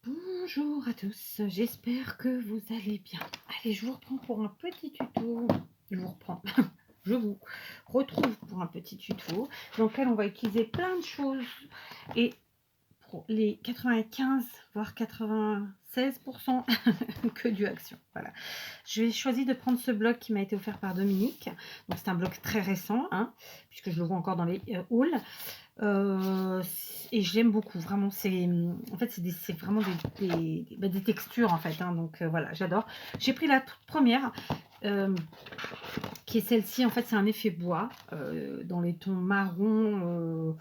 Bonjour à tous, j'espère que vous allez bien. Allez, je vous reprends pour un petit tuto. Je vous reprends, je vous retrouve pour un petit tuto dans lequel on va utiliser plein de choses et pour les 95 voire 96% que du action. Voilà. J'ai choisi de prendre ce bloc qui m'a été offert par Dominique. Donc c'est un bloc très récent, hein, puisque je le vois encore dans les hauls. Et je l'aime beaucoup, vraiment. En fait, c'est vraiment des textures, en fait. Hein, donc voilà, j'adore. J'ai pris la toute première, qui est celle-ci. En fait, c'est un effet bois dans les tons marron,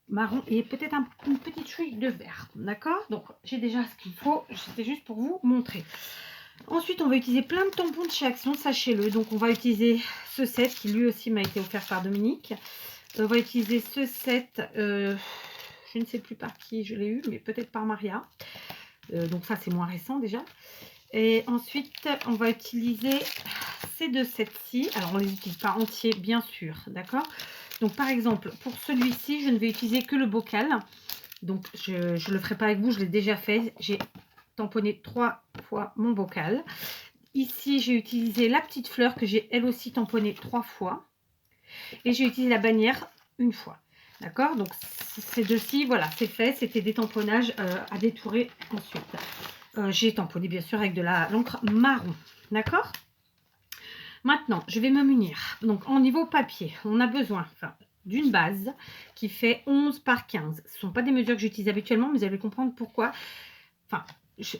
marron et peut-être une petite chouille de vert. D'accord? Donc, j'ai déjà ce qu'il faut. C'était juste pour vous montrer. Ensuite, on va utiliser plein de tampons de chez Action, sachez-le. Donc, on va utiliser ce set qui lui aussi m'a été offert par Dominique. On va utiliser ce set, je ne sais plus par qui je l'ai eu, mais peut-être par Maria. Donc ça, c'est moins récent déjà. Et ensuite, on va utiliser ces deux sets-ci. Alors, on ne les utilise pas entiers, bien sûr, d'accord? Donc, par exemple, pour celui-ci, je ne vais utiliser que le bocal. Donc, je ne le ferai pas avec vous, je l'ai déjà fait. J'ai tamponné 3 fois mon bocal. Ici, j'ai utilisé la petite fleur que j'ai elle aussi tamponnée 3 fois. Et j'ai utilisé la bannière une fois. D'accord? Donc, ces deux-ci, voilà, c'est fait. C'était des tamponnages à détourer ensuite. J'ai tamponné, bien sûr, avec de l'encre marron. D'accord? Maintenant, je vais me munir. Donc, en niveau papier, on a besoin d'une base qui fait 11 par 15. Ce ne sont pas des mesures que j'utilise habituellement, mais vous allez comprendre pourquoi. Enfin,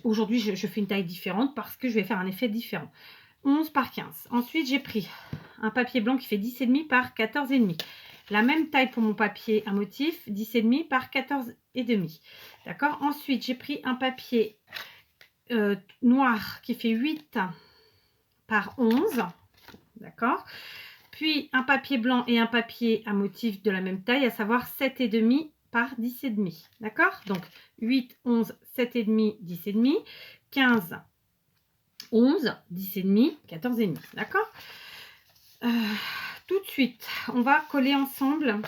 aujourd'hui, je fais une taille différente parce que je vais faire un effet différent. 11 par 15. Ensuite, j'ai pris un papier blanc qui fait 10,5 par 14,5. La même taille pour mon papier à motif, 10,5 par 14,5. D'accord? Ensuite, j'ai pris un papier noir qui fait 8 par 11. D'accord? Puis un papier blanc et un papier à motif de la même taille, à savoir 7,5 par 10,5. D'accord? Donc 8, 11, 7,5, 10,5, 15, 11, 10,5, 14,5. D'accord? Tout de suite, on va coller ensemble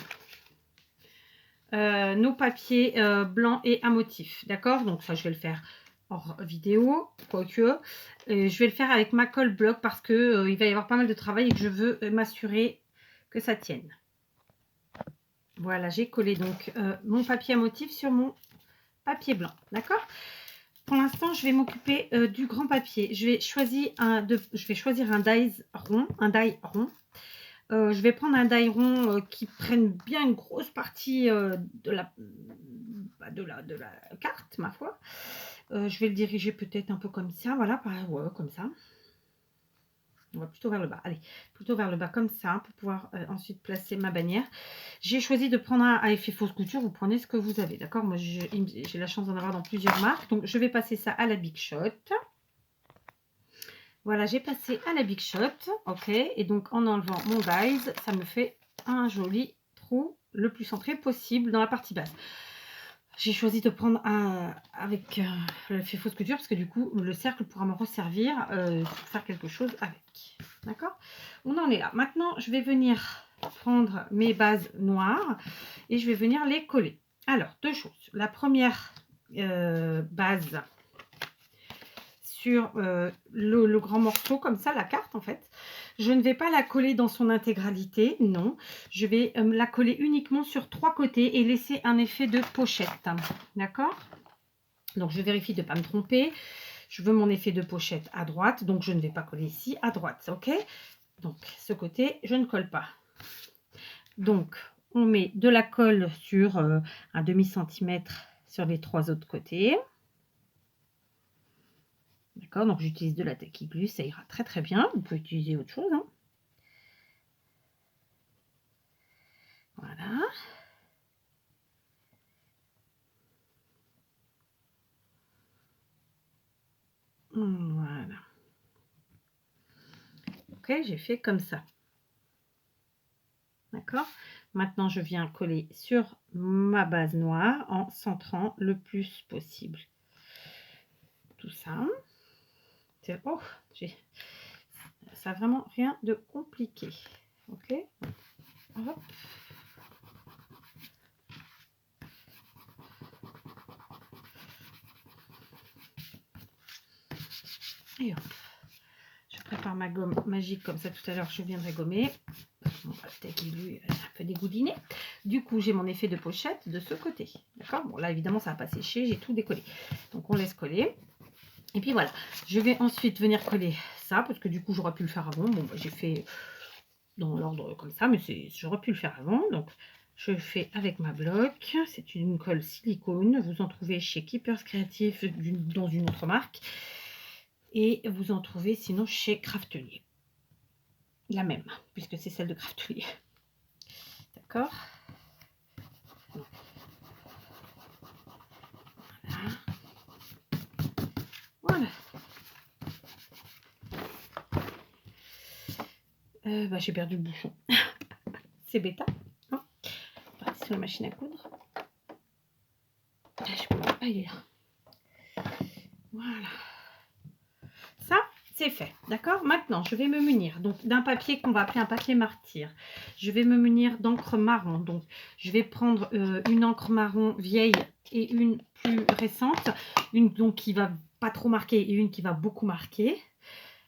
nos papiers blancs et à motif. D'accord? Donc ça, je vais le faire hors vidéo, quoique. Je vais le faire avec ma colle bloc parce que il va y avoir pas mal de travail et que je veux m'assurer que ça tienne. Voilà, j'ai collé donc mon papier à motif sur mon papier blanc. D'accord? Pour l'instant, je vais m'occuper du grand papier. Je vais choisir un die rond. Je vais prendre un die rond qui prenne bien une grosse partie de la carte, ma foi. Je vais le diriger peut-être un peu comme ça, voilà, ouais, comme ça. On va plutôt vers le bas. Allez, plutôt vers le bas comme ça pour pouvoir ensuite placer ma bannière. J'ai choisi de prendre un à effet fausse couture. Vous prenez ce que vous avez, d'accord? Moi, j'ai la chance d'en avoir dans plusieurs marques. Donc, je vais passer ça à la Big Shot. Voilà, j'ai passé à la Big Shot. OK. Et donc, en enlevant mon dies, ça me fait un joli trou le plus centré possible dans la partie basse. J'ai choisi de prendre avec l'effet fausse couture parce que du coup, le cercle pourra me resservir pour faire quelque chose avec. D'accord? On en est là. Maintenant, je vais venir prendre mes bases noires et je vais venir les coller. Alors, deux choses. La première base sur le grand morceau, comme ça, la carte en fait. Je ne vais pas la coller dans son intégralité, non. Je vais la coller uniquement sur 3 côtés et laisser un effet de pochette. D'accord? Donc, je vérifie de ne pas me tromper. Je veux mon effet de pochette à droite, donc je ne vais pas coller ici à droite, ok? Donc, ce côté, je ne colle pas. Donc, on met de la colle sur un demi-centimètre sur les 3 autres côtés. D'accord, donc j'utilise de la taquiglue, ça ira très très bien. Vous pouvez utiliser autre chose. Hein. Voilà. Voilà. Ok, j'ai fait comme ça. D'accord. Maintenant, je viens coller sur ma base noire en centrant le plus possible. Tout ça. Oh, ça a vraiment rien de compliqué. Ok. Hop. Et hop. Je prépare ma gomme magique comme ça tout à l'heure, je viendrai gommer. Bon, peut-être qu'il est un peu dégouliné. Du coup, j'ai mon effet de pochette de ce côté. D'accord. Bon, là, évidemment, ça va pas sécher, j'ai tout décollé. Donc, on laisse coller. Et puis voilà, je vais ensuite venir coller ça, parce que du coup, j'aurais pu le faire avant. Bon, bah, j'ai fait dans l'ordre comme ça, mais j'aurais pu le faire avant. Donc, je fais avec ma bloc. C'est une colle silicone. Vous en trouvez chez Keepers Creative dans une autre marque. Et vous en trouvez sinon chez Craftelier. La même, puisque c'est celle de Craftelier. D'accord. Voilà. Bah, j'ai perdu le bouchon. C'est bêta. Hein, sur la machine à coudre. Je peux pas, il est là. Voilà. Ça, c'est fait. D'accord. Maintenant, je vais me munir donc d'un papier qu'on va appeler un papier martyr. Je vais me munir d'encre marron. Donc, je vais prendre une encre marron vieille et une plus récente. Une donc qui va pas trop marquer et une qui va beaucoup marquer.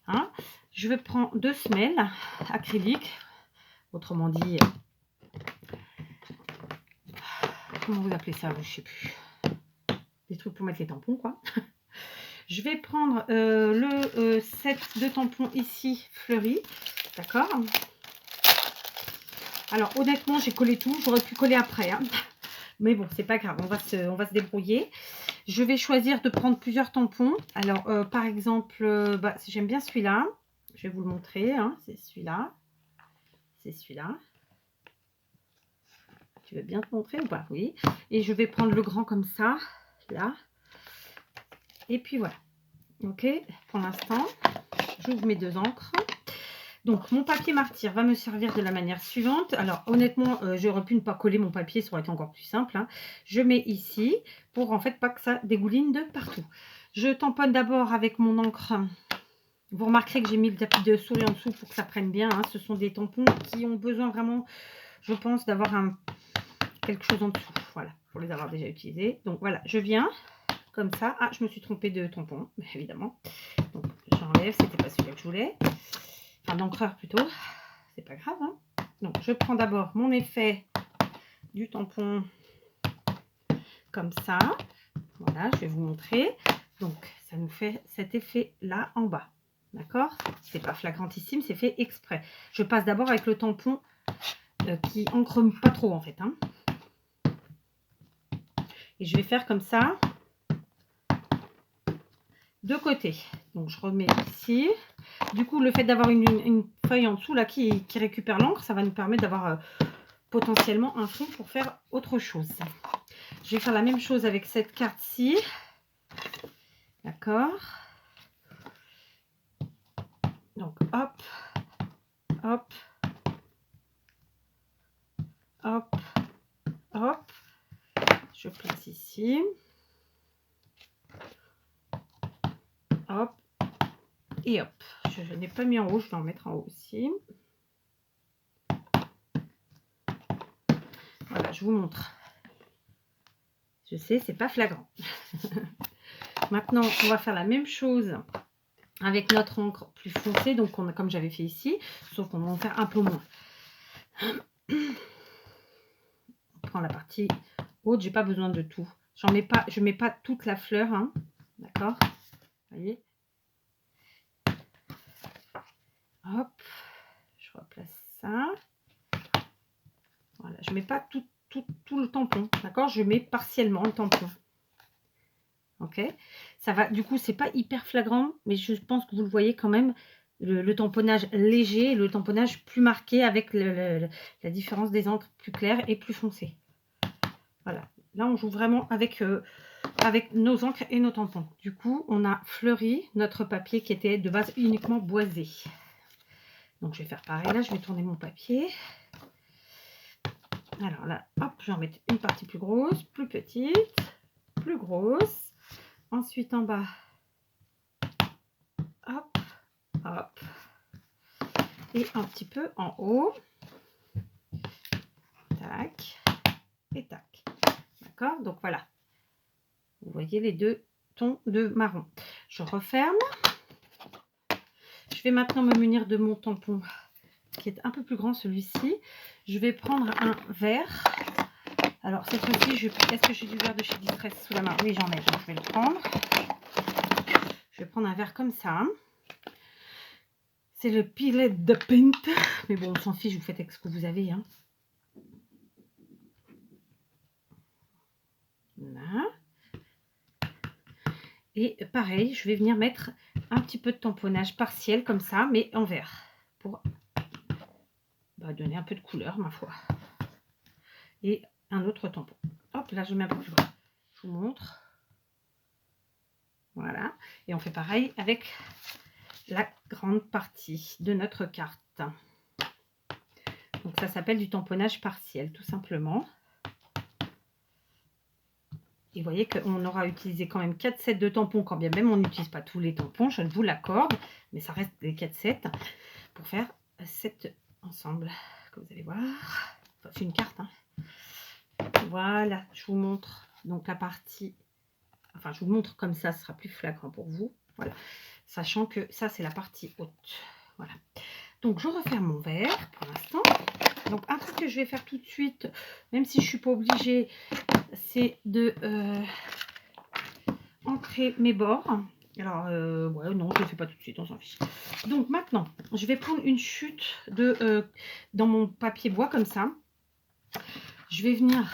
Hein. Je vais prendre 2 semelles acryliques. Autrement dit, comment vous appelez ça? Je sais plus. Des trucs pour mettre les tampons, quoi. Je vais prendre le set de tampons ici fleuri. D'accord. Alors honnêtement, j'ai collé tout. J'aurais pu coller après. Hein. Mais bon, c'est pas grave. On va se débrouiller. Je vais choisir de prendre plusieurs tampons. Alors par exemple, bah, j'aime bien celui-là. Je vais vous le montrer. Hein. C'est celui-là. C'est celui-là. Tu veux bien te montrer ou pas? Oui. Et je vais prendre le grand comme ça. Là. Et puis voilà. Ok, pour l'instant, j'ouvre mes 2 encres. Donc, mon papier martyr va me servir de la manière suivante. Alors, honnêtement, j'aurais pu ne pas coller mon papier, ça aurait été encore plus simple. Hein. Je mets ici pour, en fait, pas que ça dégouline de partout. Je tamponne d'abord avec mon encre. Vous remarquerez que j'ai mis le tapis de souris en dessous pour que ça prenne bien. Hein. Ce sont des tampons qui ont besoin vraiment, je pense, d'avoir quelque chose en dessous. Voilà, pour les avoir déjà utilisés. Donc, voilà, je viens comme ça. Ah, je me suis trompée de tampon, évidemment. Donc, j'enlève, c'était pas celui-là que je voulais. Enfin, d'encreur plutôt. C'est pas grave. Hein. Donc, je prends d'abord mon effet du tampon comme ça. Voilà, je vais vous montrer. Donc, ça nous fait cet effet-là en bas. D'accord? C'est pas flagrantissime, c'est fait exprès. Je passe d'abord avec le tampon qui encre pas trop, en fait. Hein. Et je vais faire comme ça de côté. Donc, je remets ici. Du coup, le fait d'avoir une feuille en dessous là qui récupère l'encre, ça va nous permettre d'avoir potentiellement un fond pour faire autre chose. Je vais faire la même chose avec cette carte-ci. D'accord. Donc, hop, hop, hop, hop. Je place ici. Hop. Et hop. Je n'ai pas mis en haut, je vais en mettre en haut aussi. Voilà, je vous montre. Je sais, c'est pas flagrant. Maintenant, on va faire la même chose avec notre encre plus foncée, donc comme j'avais fait ici, sauf qu'on va en faire un peu moins. On prend la partie haute, j'ai pas besoin de tout. J'en mets pas, je mets pas toute la fleur, hein. D'accord. Vous voyez. Hop, je replace ça. Voilà, je mets pas tout le tampon, d'accord. Je mets partiellement le tampon. Ok, ça va. Du coup, c'est pas hyper flagrant, mais je pense que vous le voyez quand même. Le tamponnage léger, le tamponnage plus marqué avec la différence des encres plus claires et plus foncées. Voilà, là on joue vraiment avec nos encres et nos tampons. Du coup, on a fleuri notre papier qui était de base uniquement boisé. Donc je vais faire pareil, là je vais tourner mon papier. Alors là, hop, je vais en mettre une partie plus grosse, plus petite, plus grosse. Ensuite en bas, hop, hop. Et un petit peu en haut. Tac. Et tac. D'accord? Donc voilà. Vous voyez les 2 tons de marron. Je referme. je vais maintenant me munir de mon tampon qui est un peu plus grand, celui-ci. Je vais prendre un verre. Alors cette fois-ci, est-ce que j'ai du verre de chez Distress sous la main? Oui, j'en ai, donc je vais le prendre. Je vais prendre un verre comme ça. C'est le Pillet de Pint. Mais bon, on s'en fiche, vous faites avec ce que vous avez. Hein. Voilà. Et pareil, je vais venir mettre un petit peu de tamponnage partiel comme ça, mais en vert. Pour donner un peu de couleur, ma foi. Et un autre tampon. Hop, là, je mets un peu plus bas. Je vous montre. Voilà. Et on fait pareil avec la grande partie de notre carte. Donc, ça s'appelle du tamponnage partiel, tout simplement. Et vous voyez qu'on aura utilisé quand même 4 sets de tampons, quand bien même on n'utilise pas tous les tampons, je vous l'accorde, mais ça reste des 4 sets pour faire cet ensemble que vous allez voir. Enfin, c'est une carte. Hein. Voilà, je vous montre donc la partie, enfin je vous montre comme ça, ce sera plus flagrant pour vous. Voilà, sachant que ça c'est la partie haute. Voilà. Donc je referme mon verre pour l'instant. Donc un truc que je vais faire tout de suite, même si je ne suis pas obligée, c'est de ancrer mes bords. Alors, ouais, non, je ne le fais pas tout de suite, on s'en fiche. Donc maintenant, je vais prendre une chute dans mon papier bois comme ça. Je vais venir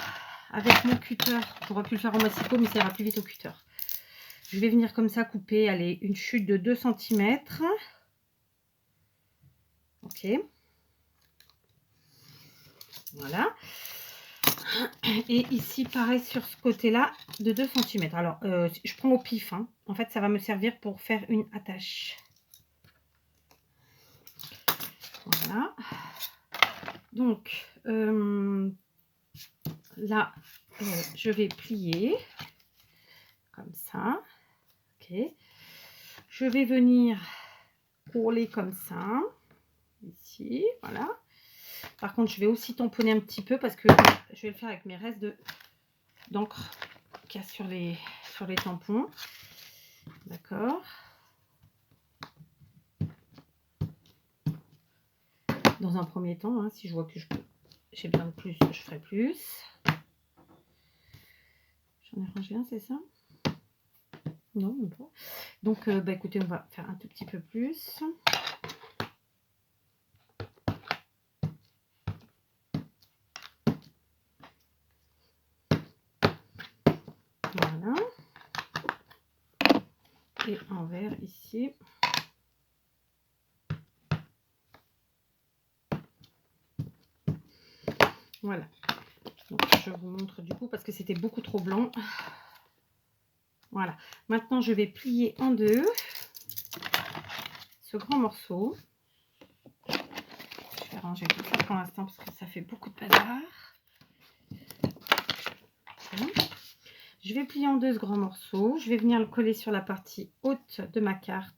avec mon cutter, j'aurais pu le faire en massicot, mais ça ira plus vite au cutter. Je vais venir comme ça couper, allez, une chute de 2 cm. Ok. Voilà. Et ici, pareil sur ce côté-là, de 2 cm. Alors, je prends au pif. Hein. En fait, ça va me servir pour faire une attache. Voilà. Donc, là, je vais plier comme ça. Ok. Je vais venir coller comme ça. Ici, voilà. Par contre, je vais aussi tamponner un petit peu parce que je vais le faire avec mes restes d'encre qu'il y a sur les tampons. D'accord. Dans un premier temps, hein, si je vois que j'ai besoin de plus, je ferai plus. J'en ai rangé un, c'est ça? Non, même pas. Donc, écoutez, on va faire un tout petit peu plus. Voilà. Et en vert ici. Voilà. Donc, je vous montre du coup parce que c'était beaucoup trop blanc. Voilà. Maintenant, je vais plier en deux ce grand morceau. Je vais ranger tout ça pour l'instant parce que ça fait beaucoup de bazar. Je vais plier en deux ce grand morceau. Je vais venir le coller sur la partie haute de ma carte.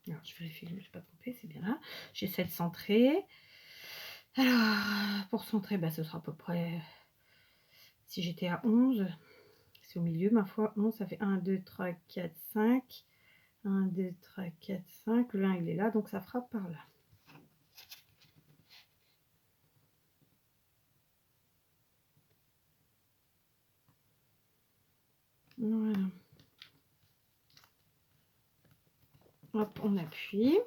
Alors, je vérifie que je ne suis pas trompée, c'est bien là. J'essaie de centrer. Alors, pour centrer, ce sera à peu près, si j'étais à 11, c'est au milieu, ma foi, 11, ça fait 1, 2, 3, 4, 5. 1, 2, 3, 4, 5. Le 1, il est là, donc ça frappe par là. Voilà. Hop, on appuie.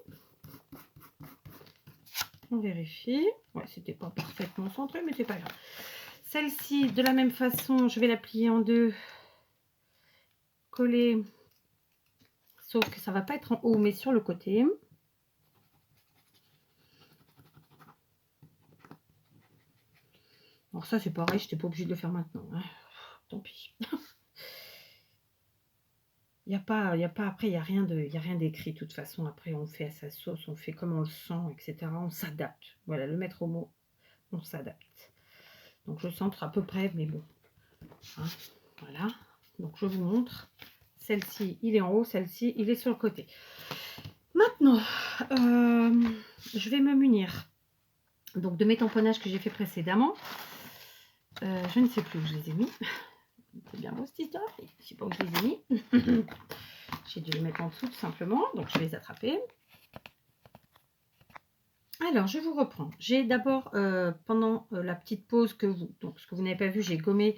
On vérifie. Ouais, c'était pas parfaitement centré, mais c'est pas grave. Celle-ci, de la même façon, je vais la plier en deux. Coller. Sauf que ça va pas être en haut, mais sur le côté. Alors ça, c'est pareil, je n'étais pas obligée de le faire maintenant. Hein. Tant pis. Il n'y a pas, après, il n'y a rien d'écrit de toute façon. Après, on fait à sa sauce, on fait comme on le sent, etc. On s'adapte. Voilà, le maître mot, on s'adapte. Donc, je centre à peu près, mais bon. Hein, voilà. Donc, je vous montre. Celle-ci, il est en haut. Celle-ci, il est sur le côté. Maintenant, je vais me munir donc de mes tamponnages que j'ai fait précédemment. Je ne sais plus où je les ai mis. C'est bien beau cette histoire. Je ne sais pas où je les ai mis. J'ai dû les mettre en dessous tout simplement. Donc je vais les attraper. Alors, je vous reprends. J'ai d'abord, pendant la petite pause donc ce que vous n'avez pas vu, j'ai gommé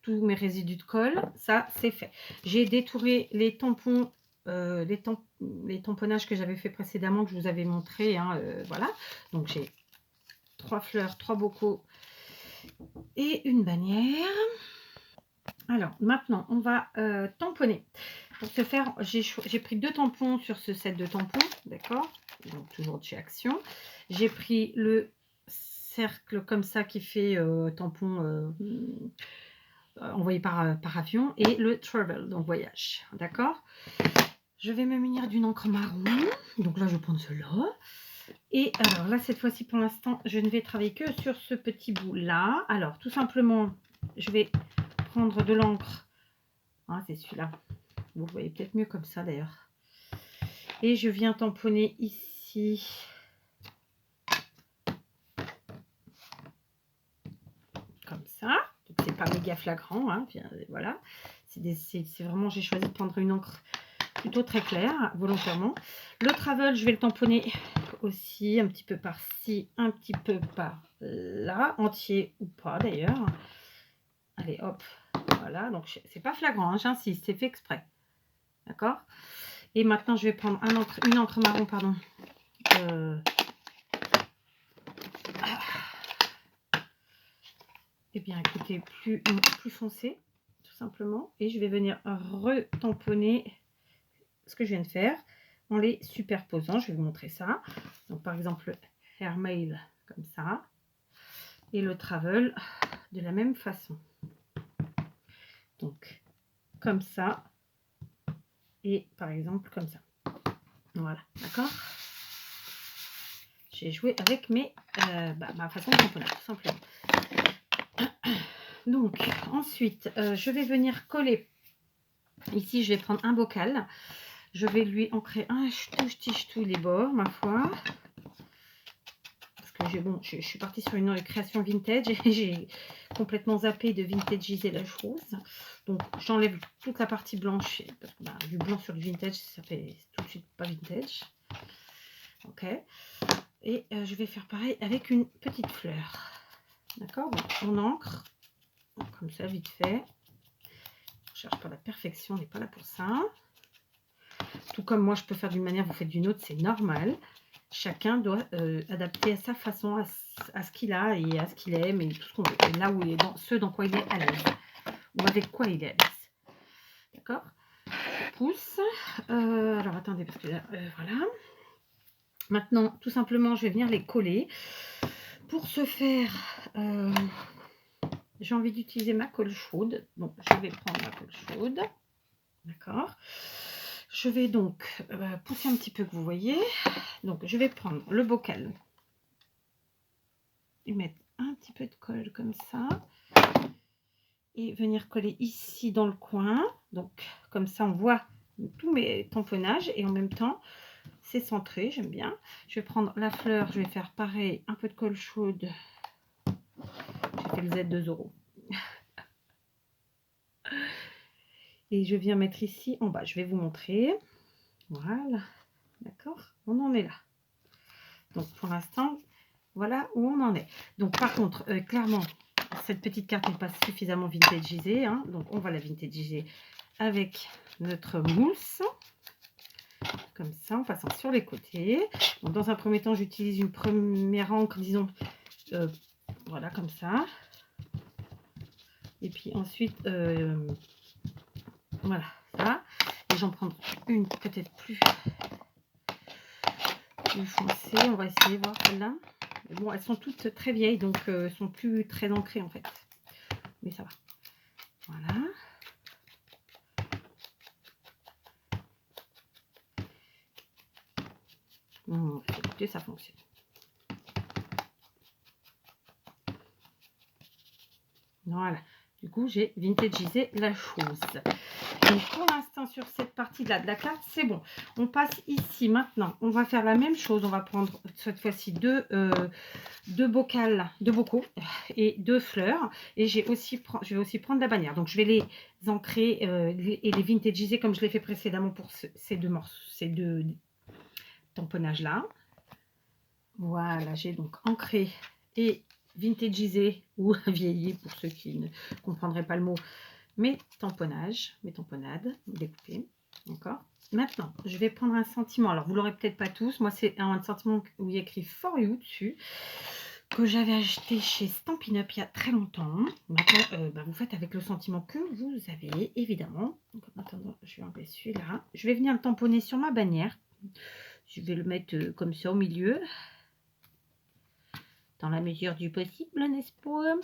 tous mes résidus de colle. Ça, c'est fait. J'ai détouré les tampons, les tamponnages que j'avais fait précédemment, que je vous avais montré. Hein, voilà. Donc, j'ai 3 fleurs, 3 bocaux et une bannière. Alors, maintenant, on va tamponner. Pour ce faire, j'ai pris 2 tampons sur ce set de tampons, d'accord? Donc, toujours de chez Action. J'ai pris le cercle comme ça qui fait tampon envoyé par avion et le travel, donc voyage, d'accord? Je vais me munir d'une encre marron. Donc là, je vais prendre cela. Et alors là, cette fois-ci, pour l'instant, je ne vais travailler que sur ce petit bout-là. Alors, tout simplement, je vais prendre de l'encre. Ah, c'est celui-là. Vous voyez peut-être mieux comme ça, d'ailleurs. Et je viens tamponner ici. Comme ça. Donc, c'est pas méga flagrant. Hein. Voilà. C'est vraiment, j'ai choisi de prendre une encre plutôt très claire, volontairement. Le travel, je vais le tamponner aussi un petit peu par-ci, un petit peu par-là, entier ou pas d'ailleurs. Allez, hop, voilà. Donc, c'est pas flagrant, hein, j'insiste, c'est fait exprès. D'accord? Et maintenant, je vais prendre une encre marron, pardon. Eh bien, écoutez, plus foncé, tout simplement. Et je vais venir retamponner ce que je viens de faire en les superposant. Je vais vous montrer ça. Donc, par exemple, Airmail comme ça. Et le Travel de la même façon. Donc, comme ça. Et par exemple, comme ça. Voilà, d'accord? J'ai joué avec ma façon de tamponner, tout simplement. Donc, ensuite, je vais venir coller. Ici, je vais prendre un bocal. Je vais lui ancrer un ch'tou les bords, ma foi. Parce que je suis partie sur une création vintage et j'ai complètement zappé de vintagiser la chose. Donc, j'enlève toute la partie blanche. Parce que du blanc sur du vintage, ça fait tout de suite pas vintage. Ok. Et je vais faire pareil avec une petite fleur. D'accord? Donc, on ancre. Comme ça, vite fait. On cherche pas la perfection, on n'est pas là pour ça. Tout comme moi, je peux faire d'une manière, vous faites d'une autre, c'est normal. Chacun doit adapter à sa façon, à ce qu'il a et à ce qu'il aime et tout ce qu'on veut. Et là où il est dans quoi il est à l'aise. Ou avec quoi il est à l'aise. D'accord? Pouce. Alors attendez, parce que là, voilà. Maintenant, tout simplement, je vais venir les coller. Pour ce faire, j'ai envie d'utiliser ma colle chaude. Donc, je vais prendre ma colle chaude. D'accord? Je vais donc pousser un petit peu que vous voyez. Donc, je vais prendre le bocal et mettre un petit peu de colle comme ça. Et venir coller ici dans le coin. Donc, comme ça, on voit tous mes tamponnages. Et en même temps, c'est centré. J'aime bien. Je vais prendre la fleur. Je vais faire pareil. Un peu de colle chaude. J'ai fait le Z2 €. Et je viens mettre ici en bas. Je vais vous montrer. Voilà. D'accord? On en est là. Donc, pour l'instant, voilà où on en est. Donc, par contre, clairement, cette petite carte n'est pas suffisamment vintagisée. Hein, donc, on va la vintagiser avec notre mousse. Comme ça, en passant sur les côtés. Donc, dans un premier temps, j'utilise une première encre, disons, voilà, comme ça. Et puis ensuite, voilà, ça. Et j'en prends une peut-être plus foncée. On va essayer de voir celle-là. Bon, elles sont toutes très vieilles, donc elles sont plus très ancrées en fait. Mais ça va. Voilà. Écoutez, ça fonctionne. Voilà. Du coup, j'ai vintagisé la chose. Donc pour l'instant sur cette partie-là de la carte, c'est bon. On passe ici maintenant. On va faire la même chose. On va prendre cette fois-ci deux bocaux et 2 fleurs. Et je vais aussi prendre la bannière. Donc je vais les ancrer et les vintagiser comme je l'ai fait précédemment pour ces deux tamponnages-là. Voilà, j'ai donc ancré et vintagisé ou vieilli pour ceux qui ne comprendraient pas le mot. Mes tamponnages, mes tamponnades découpées, d'accord. Maintenant, je vais prendre un sentiment. Alors, vous l'aurez peut-être pas tous. Moi, c'est un sentiment où il y a écrit For You dessus, que j'avais acheté chez Stampin' Up il y a très longtemps. Maintenant, vous faites avec le sentiment que vous avez, évidemment. Donc, en attendant, je vais enlever celui-là. Je vais venir le tamponner sur ma bannière. Je vais le mettre comme ça au milieu, dans la mesure du possible, n'est-ce pas?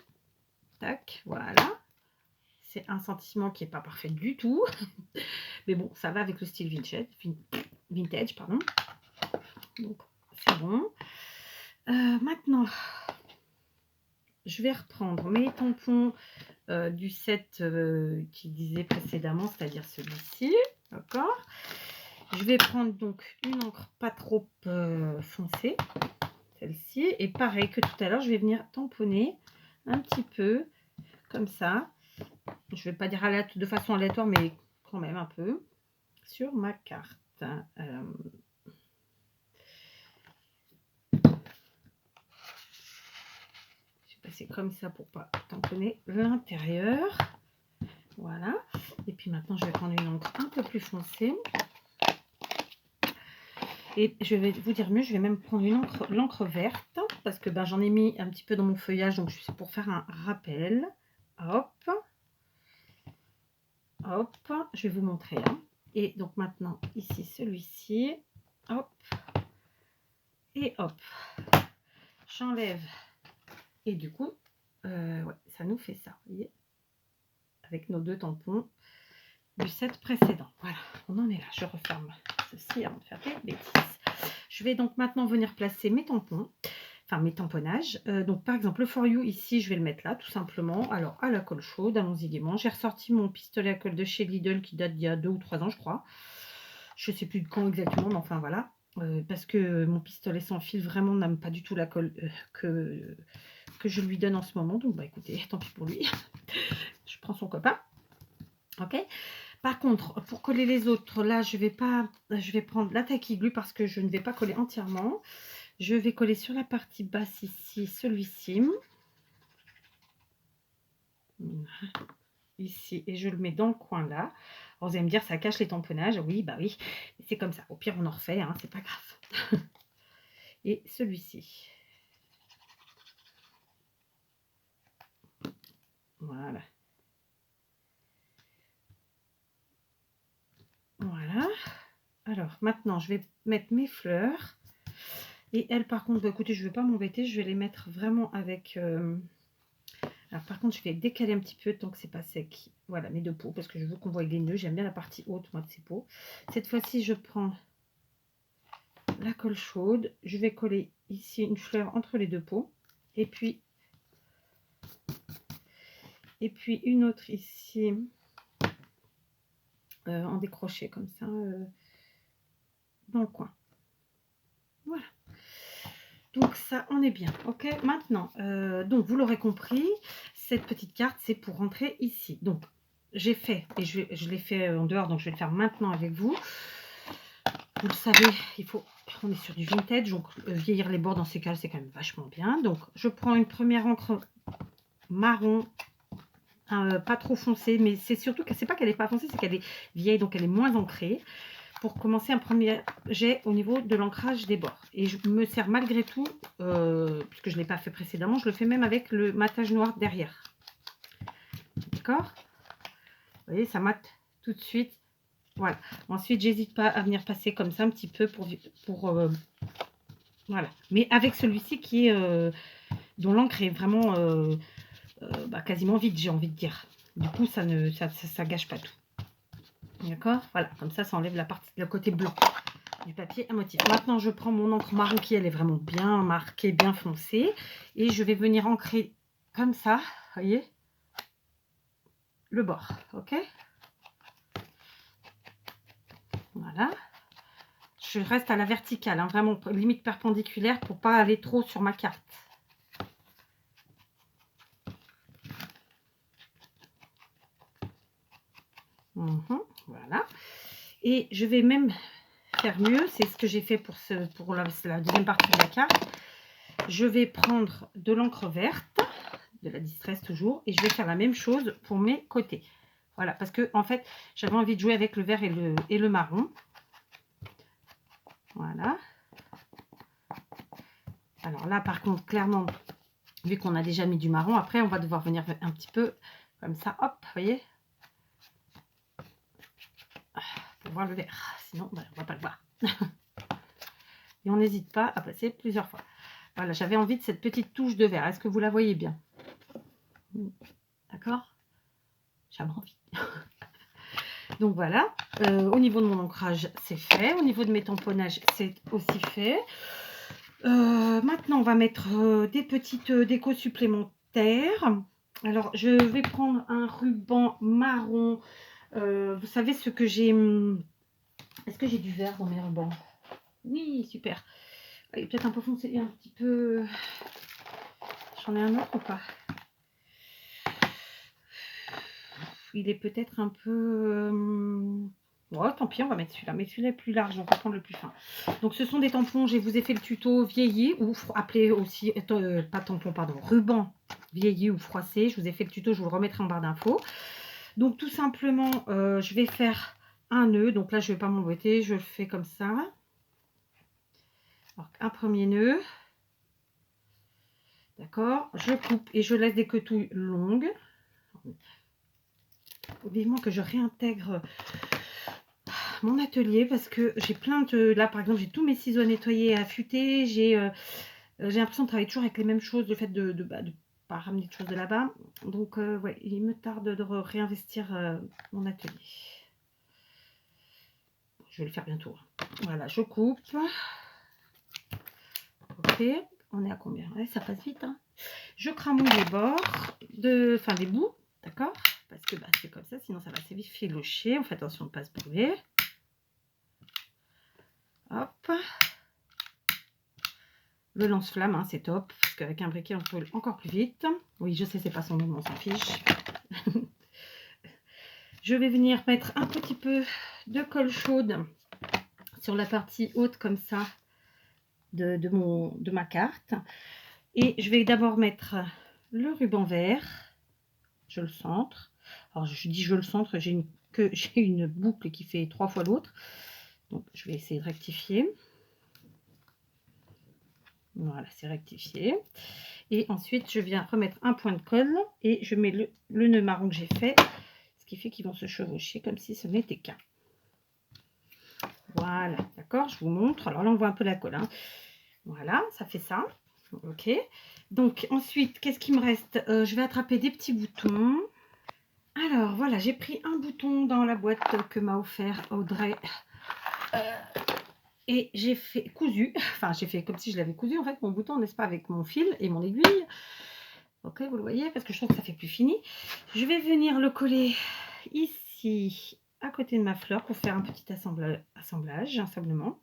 Tac, voilà. C'est un sentiment qui n'est pas parfait du tout. Mais bon, ça va avec le style vintage, pardon. Donc, c'est bon. Maintenant, je vais reprendre mes tampons du set qui disait précédemment, c'est-à-dire celui-ci. D'accord. Je vais prendre donc une encre pas trop foncée, celle-ci. Et pareil que tout à l'heure, je vais venir tamponner un petit peu, comme ça. Je ne vais pas dire de façon aléatoire, mais quand même un peu, sur ma carte. C'est comme ça pour pas tamponner l'intérieur. Voilà. Et puis maintenant, je vais prendre une encre un peu plus foncée. Et je vais vous dire mieux, je vais même prendre l'encre verte parce que j'en ai mis un petit peu dans mon feuillage, donc c'est pour faire un rappel. Hop. Hop. Je vais vous montrer. Hein. Et donc maintenant, ici, celui-ci. Hop. Et hop. J'enlève. Et du coup, ouais, ça nous fait ça, vous voyez, avec nos 2 tampons du set précédent. Voilà, on en est là. Je referme ceci avant de faire des bêtises. Je vais donc maintenant venir placer mes tampons, enfin mes tamponnages. Donc par exemple, le For You, ici, je vais le mettre là, tout simplement. Alors, à la colle chaude, allons-y gaiement. J'ai ressorti mon pistolet à colle de chez Lidl qui date d'il y a 2 ou 3 ans, je crois. Je ne sais plus de quand exactement, mais enfin voilà. Parce que mon pistolet sans fil vraiment n'aime pas du tout la colle que je lui donne en ce moment. Donc, écoutez, tant pis pour lui. Je prends son copain. Ok. Par contre, pour coller les autres, là, je vais prendre la taille glue parce que je ne vais pas coller entièrement. Je vais coller sur la partie basse ici, celui-ci. Ici, et je le mets dans le coin là. Alors, vous allez me dire, ça cache les tamponnages. Oui, oui. C'est comme ça. Au pire, on en refait, hein, c'est pas grave. Et celui-ci. Voilà. Voilà. Alors, maintenant, je vais mettre mes fleurs. Et elles, par contre, écoutez, je ne vais pas m'embêter. Je vais les mettre vraiment avec... Alors, par contre, je vais décaler un petit peu tant que c'est pas sec. Voilà, mes 2 pots, parce que je veux qu'on voit les nœuds. J'aime bien la partie haute, moi, de ces pots. Cette fois-ci, je prends la colle chaude. Je vais coller ici une fleur entre les 2 pots. Et puis une autre ici en décroché comme ça dans le coin. Voilà. Donc ça, on est bien. Ok. Maintenant, donc vous l'aurez compris, cette petite carte, c'est pour rentrer ici. Donc j'ai fait et je l'ai fait en dehors, donc je vais le faire maintenant avec vous. Vous le savez, on est sur du vintage, donc vieillir les bords dans ces cas, c'est quand même vachement bien. Donc je prends une première encre marron. Pas trop foncée, mais c'est surtout que c'est pas qu'elle est pas foncée, c'est qu'elle est vieille, donc elle est moins ancrée. Pour commencer un premier jet au niveau de l'ancrage des bords. Et je me sers malgré tout, puisque je ne l'ai pas fait précédemment, je le fais même avec le matage noir derrière. D'accord? Vous voyez, ça mate tout de suite. Voilà. Ensuite, j'hésite pas à venir passer comme ça un petit peu pour voilà. Mais avec celui-ci qui est dont l'encre est vraiment quasiment vide, j'ai envie de dire. Du coup, ça gâche pas tout. D'accord? Voilà, comme ça enlève le côté blanc du papier à motif. Maintenant, je prends mon encre marron qui, elle est vraiment bien marquée, bien foncée. Et je vais venir ancrer comme ça, voyez, le bord. Ok? Voilà. Je reste à la verticale, hein, vraiment limite perpendiculaire pour pas aller trop sur ma carte. Voilà. Et je vais même faire mieux, c'est ce que j'ai fait pour la deuxième partie de la carte. Je vais prendre de l'encre verte, de la Distress toujours, et je vais faire la même chose pour mes côtés. Voilà, parce que en fait, j'avais envie de jouer avec le vert et le marron. Voilà. Alors là, par contre, clairement, vu qu'on a déjà mis du marron, après, on va devoir venir un petit peu comme ça, hop, vous voyez, pour voir le vert. Sinon, ben, on ne va pas le voir. Et on n'hésite pas à passer plusieurs fois. Voilà, j'avais envie de cette petite touche de vert. Est-ce que vous la voyez bien? D'accord? J'avais envie. Donc voilà, au niveau de mon ancrage, c'est fait. Au niveau de mes tamponnages, c'est aussi fait. Maintenant, on va mettre des petites décos supplémentaires. Alors, je vais prendre un ruban marron. Vous savez ce que j'ai... Est-ce que j'ai du vert dans mes rubans? Oui, super. Il est peut-être un peu foncé et un petit peu... J'en ai un autre ou pas? Il est peut-être un peu... Oh, tant pis, on va mettre celui-là. Mais celui-là est plus large, on va prendre le plus fin. Donc, ce sont des tampons. Je vous ai fait le tuto vieilli ou appelé aussi... pas tampon, pardon. Ruban vieilli ou froissé. Je vous ai fait le tuto, je vous le remettrai en barre d'infos. Donc, tout simplement, je vais faire un nœud. Donc là, je ne vais pas m'embêter. Je le fais comme ça. Alors, un premier nœud. D'accord. Je coupe et je laisse des quetouilles longues. Vivement que je réintègre mon atelier parce que j'ai plein de... Là, par exemple, j'ai tous mes ciseaux nettoyés et affûtés. J'ai l'impression de travailler toujours avec les mêmes choses, le fait de pas ramener de choses de là-bas. Donc, ouais, il me tarde de réinvestir mon atelier. Je vais le faire bientôt. Voilà, je coupe. Ok, on est à combien? Ouais, ça passe vite. Hein. Je cramouille les bords, enfin les bouts, d'accord? Parce que bah, c'est comme ça, sinon ça va assez vite filocher. On fait attention de ne pas se brûler. Hop. Le lance-flamme, hein, c'est top, parce qu'avec un briquet, on brûle encore plus vite. Oui, je sais, c'est pas son nom, on s'en fiche. Je vais venir mettre un petit peu de colle chaude sur la partie haute, comme ça, de ma carte. Et je vais d'abord mettre le ruban vert. Je le centre. Alors, je dis je le centre, j'ai une boucle qui fait 3 fois l'autre. Donc, je vais essayer de rectifier. Voilà, c'est rectifié. Et ensuite, je viens remettre un point de colle et je mets le nœud marron que j'ai fait, ce qui fait qu'ils vont se chevaucher comme si ce n'était qu'un. Voilà, d'accord, je vous montre. Alors là, on voit un peu la colle. Hein. Voilà, ça fait ça. Ok. Donc, ensuite, qu'est-ce qui me reste? Je vais attraper des petits boutons. Alors, voilà, j'ai pris un bouton dans la boîte que m'a offert Audrey. Et j'ai fait cousu, enfin j'ai fait comme si je l'avais cousu en fait mon bouton, n'est-ce pas, avec mon fil et mon aiguille. Ok, vous le voyez, parce que je trouve que ça fait plus fini. Je vais venir le coller ici, à côté de ma fleur, pour faire un petit assemblage, assemblement.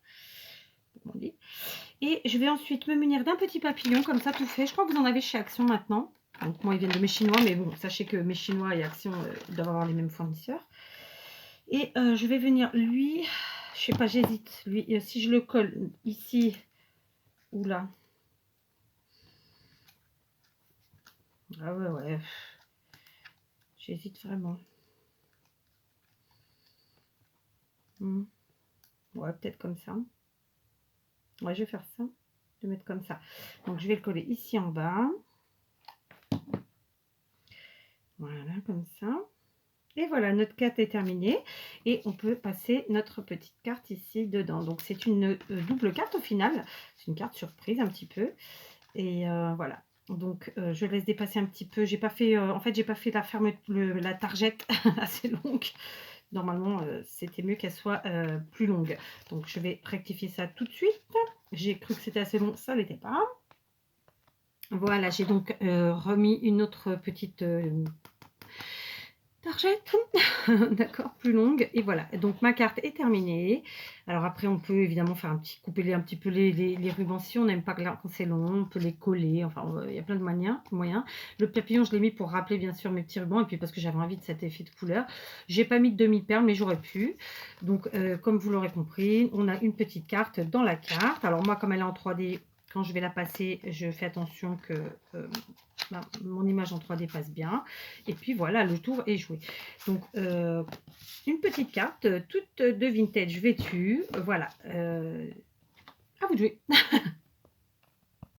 Et je vais ensuite me munir d'un petit papillon, comme ça tout fait. Je crois que vous en avez chez Action maintenant. Donc moi, ils viennent de mes Chinois, mais bon, sachez que mes Chinois et Action doivent avoir les mêmes fournisseurs. Et je vais venir lui... Je sais pas, j'hésite. Lui, si je le colle ici ou là. Ah ouais, ouais. J'hésite vraiment. Ouais, peut-être comme ça. Ouais, je vais faire ça. Je vais mettre comme ça. Donc, je vais le coller ici en bas. Voilà, comme ça. Et voilà, notre carte est terminée. Et on peut passer notre petite carte ici dedans. Donc, c'est une double carte au final. C'est une carte surprise un petit peu. Et voilà. Donc, je laisse dépasser un petit peu. J'ai pas fait, en fait, j'ai pas fait la targette assez longue. Normalement, c'était mieux qu'elle soit plus longue. Donc, je vais rectifier ça tout de suite. J'ai cru que c'était assez long, ça l'était pas. Voilà, j'ai donc remis une autre petite targette, d'accord, plus longue. Et voilà, donc ma carte est terminée. Alors après, on peut évidemment faire couper un petit peu les rubans si on n'aime pas quand c'est long, on peut les coller, enfin, il y a plein de moyens. Le papillon, je l'ai mis pour rappeler bien sûr mes petits rubans, et puis parce que j'avais envie de cet effet de couleur. J'ai pas mis de demi-perle, mais j'aurais pu. Donc, comme vous l'aurez compris, on a une petite carte dans la carte. Alors moi, comme elle est en 3D, quand je vais la passer, je fais attention que mon image en 3D passe bien. Et puis voilà, le tour est joué. Donc, une petite carte, toute de vintage vêtue. Voilà. À vous de jouer.